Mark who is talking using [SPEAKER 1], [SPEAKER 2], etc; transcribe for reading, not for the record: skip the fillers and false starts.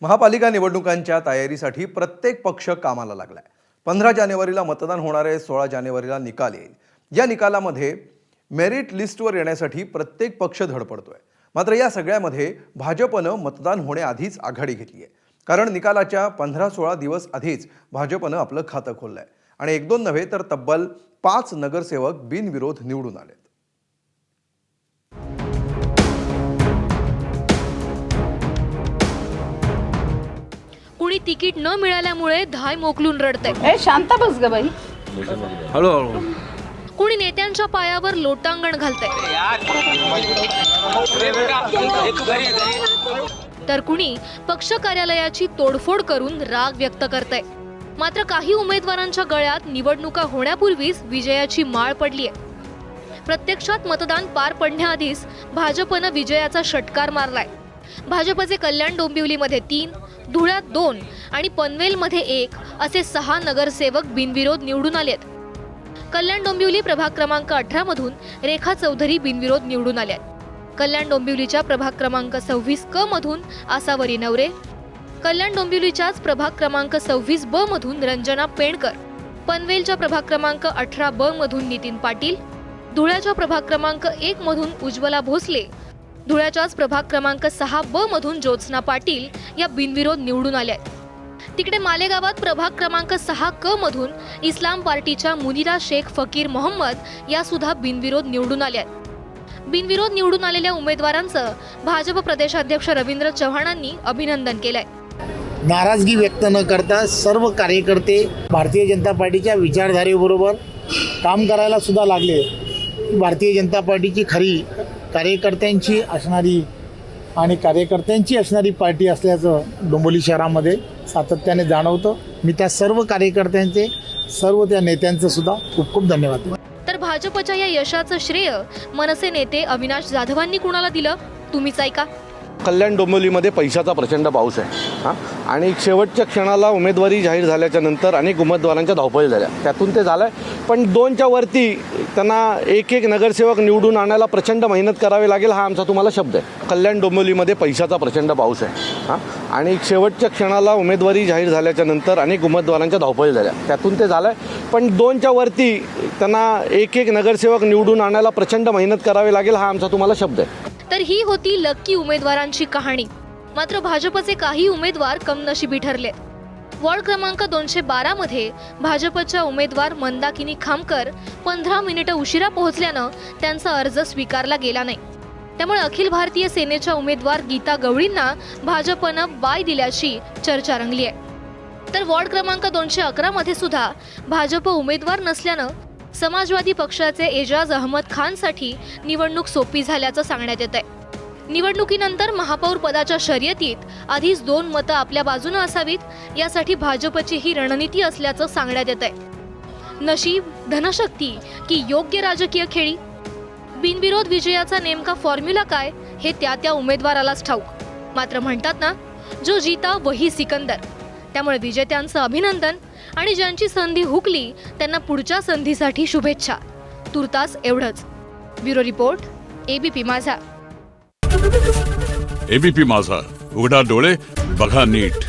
[SPEAKER 1] महापालिका निवडणुकांच्या तयारीसाठी प्रत्येक पक्ष कामाला लागलाय। 15 जानेवारीला मतदान होणार आहे, 16 जानेवारीला निकाल येईल। या निकालामध्ये मेरिट लिस्टवर येण्यासाठी प्रत्येक पक्ष धडपडतोय। मात्र या सगळ्यामध्ये भाजपनं मतदान होण्याआधीच आघाडी घेतली आहे, कारण निकालाच्या 15-16 दिवस आधीच भाजपनं आपलं खातं खोललंय आणि 1-2 नव्हे तर तब्बल 5 नगरसेवक बिनविरोध निवडून आलेत।
[SPEAKER 2] कुणी तिकीट न मिळाल्यामुळे धाय मोकलून रडतंय।
[SPEAKER 3] ए शांत बस ग बाई।
[SPEAKER 4] हळूहळू
[SPEAKER 2] कुणी नेत्यांच्या पायावर लोटांगण घालतंय, तर कुणी पक्ष कार्यालयाची तोडफोड करून राग व्यक्त करतंय। मात्र काही उमेदवारांच्या गळ्यात निवडणुका होण्यापूर्वीच विजयाची माळ पडली आहे। प्रत्यक्षात मतदान पार पडण्याआधीच भाजपनं विजयाचा षटकार मारलाय। भाजपचे कल्याण डोंबिवलीमध्ये 3, धुळ्यात 2 आणि पनवेलमध्ये 1 असे 6 नगरसेवक बिनविरोध निवडून आलेत। कल्याण डोंबिवली प्रभाग क्रमांक 18 मधून रेखा चौधरी बिनविरोध निवडून आल्यात। कल्याण डोंबिवलीच्या प्रभाग क्रमांक 26 क मधून आसावरी नवरे, कल्याण डोंबिवलीच्याच प्रभाग क्रमांक 26 ब मधून रंजना पेणकर, पनवेलच्या प्रभाग क्रमांक 18 ब मधून नितीन पाटील, धुळ्याच्या प्रभाग क्रमांक 1 मधून उज्ज्वला भोसले, धुळ्याच्याच प्रभाग क्रमांक 6 ब मधून ज्योत्स्ना पाटील या बिनविरोध निवडून आल्या आहेत। तिकडे मालेगावात प्रभाग क्रमांक 6 क मधून इस्लाम पार्टीच्या मुनिरा शेख फकीर मोहम्मद या सुद्धा बिनविरोध निवडून आल्या आहेत। बिनविरोध निवडून आलेल्या उमेदवारांचं भाजप प्रदेशाध्यक्ष रवींद्र चव्हाणांनी अभिनंदन केलंय।
[SPEAKER 5] नाराजगी व्यक्त न करता सर्व कार्यकर्ते भारतीय जनता पार्टीच्या विचारधारेबरोबर काम करायला सुद्धा लागले। भारतीय जनता पार्टीची खरी कार्यकर्त्यांची असणारी पार्टी असल्याचं डोंबिवली शहरामध्ये सातत्याने जाणवतं। मी त्या सर्व कार्यकर्त्यांचे, सर्व त्या नेत्यांचं सुद्धा खूप खूप धन्यवाद।
[SPEAKER 2] तर भाजपच्या या यशाचं श्रेय मनसे नेते अविनाश जाधवांनी कुणाला दिलं, तुम्हीच ऐका।
[SPEAKER 4] कल्याण डोंबिवलीमध्ये पैशाचा प्रचंड पाऊस आहे आणि शेवटच्या क्षणाला उमेदवारी जाहीर झाल्याच्या नंतर अनेक उमेदवारांच्या धावपळी झाल्या, त्यातून ते झालं आहे। पण 2च्या वरती त्यांना एक नगरसेवक निवडून आणायला प्रचंड मेहनत करावी लागेल, हा आमचा तुम्हाला शब्द आहे। कल्याण डोंबिवलीमध्ये पैशाचा प्रचंड पाऊस आहे आणि शेवटच्या क्षणाला उमेदवारी जाहीर झाल्याच्या नंतर अनेक उमेदवारांच्या धावपळी झाल्या, त्यातून ते झालं आहे। पण 2च्या वरती त्यांना एक नगरसेवक निवडून आणायला प्रचंड मेहनत करावी लागेल, हा आमचा तुम्हाला शब्द आहे।
[SPEAKER 2] तर ही होती लक्की उमेदवारांची कहाणी। मात्र भाजपचे काही उमेदवार कमनशिबी ठरले। वॉर्ड क्रमांक 212 मध्ये भाजपच्या उमेदवार मंदाकिनी खामकर 15 मिनिटं उशिरा पोहोचल्यानं त्यांचा अर्ज स्वीकारला गेला नाही। त्यामुळे अखिल भारतीय सेनेच्या उमेदवार गीता गवळींना भाजपनं बाय दिल्याची चर्चा रंगली आहे। तर वॉर्ड क्रमांक 211 मध्ये सुद्धा भाजप उमेदवार नसल्यानं समाजवादी पक्षाचे एजाज अहमद खानसाठी निवडणूक सोपी झाल्याचं सांगण्यात येत आहे। निवडणुकीनंतर महापौर पदाच्या शर्यतीत आधीच 2 मतं आपल्या बाजूने असावीत, यासाठी भाजपची ही रणनीती असल्याचं सांगण्यात येत आहे। नशीब, धनशक्ती की योग्य राजकीय खेळी? बिनविरोध विजयाचा नेमका फॉर्म्युला काय हे त्या उमेदवारालाच ठाऊक। मात्र म्हणतात ना, जो जीता वही सिकंदर। त्यामुळे विजेत्यांचं अभिनंदन आणि ज्यांची संधी हुकली त्यांना पुढच्या संधीसाठी शुभेच्छा। तुर्तास एवढंच। ब्युरो रिपोर्ट, एबीपी माझा।
[SPEAKER 6] एबीपी माझा, उघडा डोळे बघा नीट।